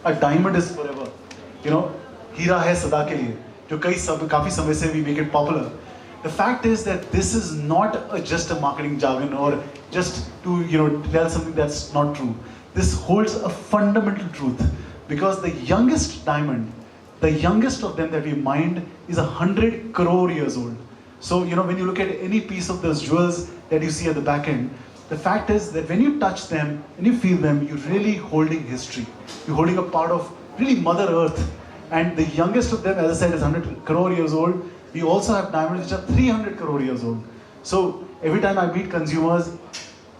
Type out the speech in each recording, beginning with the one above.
a diamond is forever. You know, हीरा है सदा के लिए, जो काफी समय से we make it popular. The fact is that this is not just a marketing jargon or just to tell something that's not true. This holds a fundamental truth because the youngest diamond, the youngest of them that we mined is 100 crore years old. So when you look at any piece of those jewels that you see at the back end, the fact is that when you touch them and you feel them, you're really holding history. You're holding a part of really Mother Earth. And the youngest of them, as I said, is 100 crore years old. We also have diamonds which are 300 crore years old. So every time I meet consumers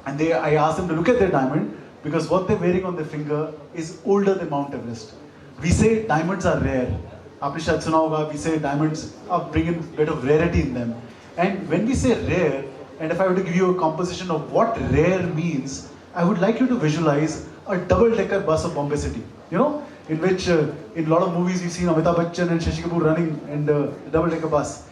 and I ask them to look at their diamond because what they're wearing on their finger is older than Mount Everest. We say diamonds are rare. आपने शायद सुना होगा, we say diamonds bring in a bit of rarity in them. And when we say rare, and if I were to give you a composition of what rare means, I would like you to visualize a double-decker bus of Bombay City. In which in a lot of movies you've seen Amitabh Bachchan and Shashi Kapoor running in the double-decker bus.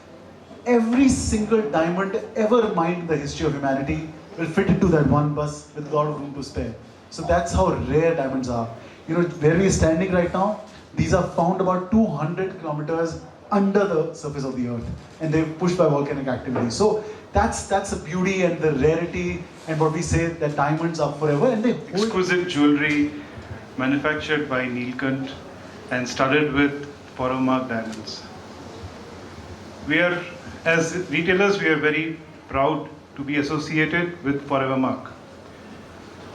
Every single diamond ever mined in the history of humanity will fit into that one bus with a lot of room to spare. So that's how rare diamonds are. Where we are standing right now, these are found about 200 kilometers under the surface of the earth, and they're pushed by volcanic activity. So that's the beauty and the rarity, and what we say that diamonds are forever, and they hold exquisite jewelry manufactured by Neelkant and studded with Forever Mark diamonds. As retailers, we are very proud to be associated with Forever Mark.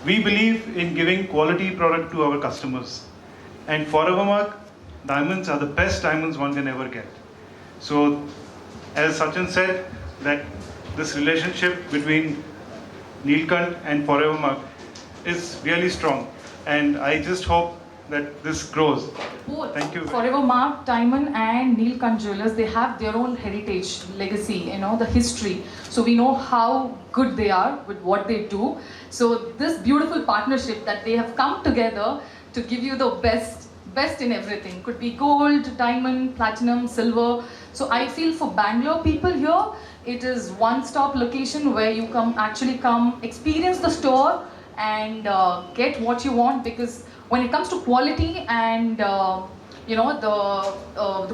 We believe in giving quality product to our customers, and Forever Mark diamonds are the best diamonds one can ever get. So, as Sachin said, that this relationship between Neelkant and Forever Mark is really strong, and I just hope that this grows. Both Thank you. Forever Mark Diamond and Neelkant Jewelers, they have their own heritage, legacy, the history. So we know how good they are with what they do. So this beautiful partnership that they have come together to give you the best in everything. Could be gold, diamond, platinum, silver. So I feel for Bangalore people here, it is one-stop location where you actually come, experience the store and get what you want, because when it comes to quality and the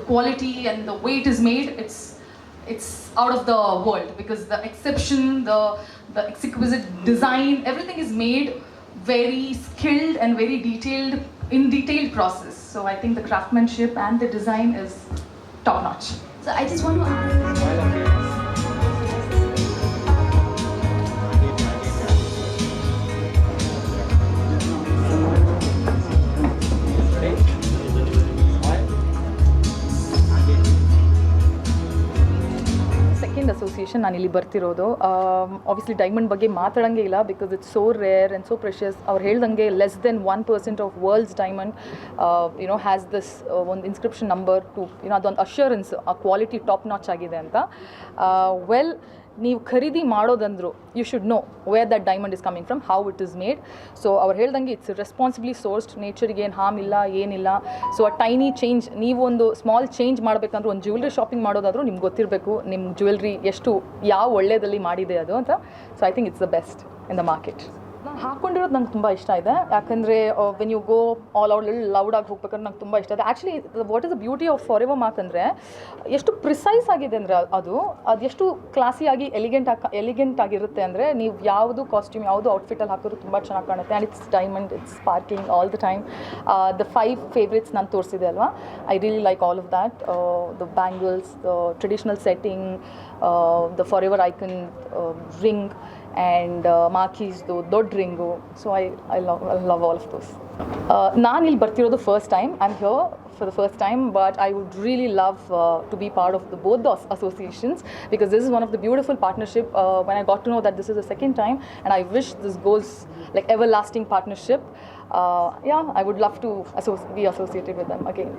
quality and the way it is made, it's out of the world, because the exception, the exquisite design, everything is made very skilled and very detailed process. So I think the craftsmanship and the design is top notch. So I just want to ask. Association ನಾನು ಇಲ್ಲಿ ಬರ್ತಿರೋದು. Obviously diamond ಬಗ್ಗೆ ಮಾತಾಡೋಂಗೆ ಇಲ್ಲ, because it's so rare and so precious. ಅವ್ರು ಹೇಳ್ದಂಗೆ less than 1% of world's diamond has this ಒಂದು inscription number to ಅದೊಂದು ಅಶ್ಯೂರೆನ್ಸ್, ಆ ಕ್ವಾಲಿಟಿ ಟಾಪ್ ನಾಚ್ ಆಗಿದೆ ಅಂತ. ನೀವು ಖರೀದಿ ಮಾಡೋದಂದ್ರು you should know where that diamond is coming from, how it is made. So ಅವ್ರು ಹೇಳ್ದಂಗೆ ಇಟ್ಸ್ ರೆಸ್ಪಾನ್ಸಿಬ್ಲಿ ಸೋರ್ಸ್ಡ್, ನೇಚರ್ಗೆ ಏನು ಹಾರ್ಮ್ ಇಲ್ಲ, ಏನಿಲ್ಲ. ಸೊ ಆ ಟೈನಿ ಚೇಂಜ್, ನೀವೊಂದು ಸ್ಮಾಲ್ ಚೇಂಜ್ ಮಾಡಬೇಕಂದ್ರೆ ಒಂದು ಜ್ಯುವೆಲ್ರಿ ಶಾಪಿಂಗ್ ಮಾಡೋದಾದ್ರೂ ನಿಮ್ಗೆ ಗೊತ್ತಿರಬೇಕು ನಿಮ್ಮ ಜ್ಯುವೆಲ್ರಿ ಯಾವ ಒಳ್ಳೆಯದಲ್ಲಿ ಮಾಡಿದೆ ಅದು ಅಂತ. So I think it's the best in the market. ನಾನು ಹಾಕ್ಕೊಂಡಿರೋದು ನಂಗೆ ತುಂಬ ಇಷ್ಟ ಇದೆ, ಯಾಕಂದರೆ when you go all out ಲೌಡಾಗಿ ಹೋಗ್ಬೇಕಾದ್ರೆ ನಂಗೆ ತುಂಬ ಇಷ್ಟ ಇದೆ. Actually what is the beauty of Forevermark ಅಂದರೆ ಎಷ್ಟು ಪ್ರಿಸೈಸ್ ಆಗಿದೆ ಅಂದರೆ ಅದೆಷ್ಟು ಕ್ಲಾಸಿಯಾಗಿ ಎಲಿಗೆಂಟ್ ಆಗಿರುತ್ತೆ ಅಂದರೆ ನೀವು ಯಾವುದು ಕಾಸ್ಟ್ಯೂಮ್ ಯಾವುದು ಔಟ್ಫಿಟಲ್ಲಿ ಹಾಕಿದ್ರು ತುಂಬ ಚೆನ್ನಾಗಿ ಕಾಣುತ್ತೆ. And it's diamond, it's sparkling all the time. The 5 favourites ನಾನು ತೋರಿಸಿದೆ ಅಲ್ವಾ, I really like all of that. The bangles, the traditional setting, the forever icon ring, and Marquis ದೊಡ್ಡ ring. So I love all of those. ನಾನು ಇಲ್ಲಿ ಬರ್ತಿರೋದು first time. I am here for the first time, but I would really love to be part of both the associations, because this is one of the beautiful partnership. When I got to know that this is the second time, and I wish this goes like everlasting partnership. I would love to be associated with them again.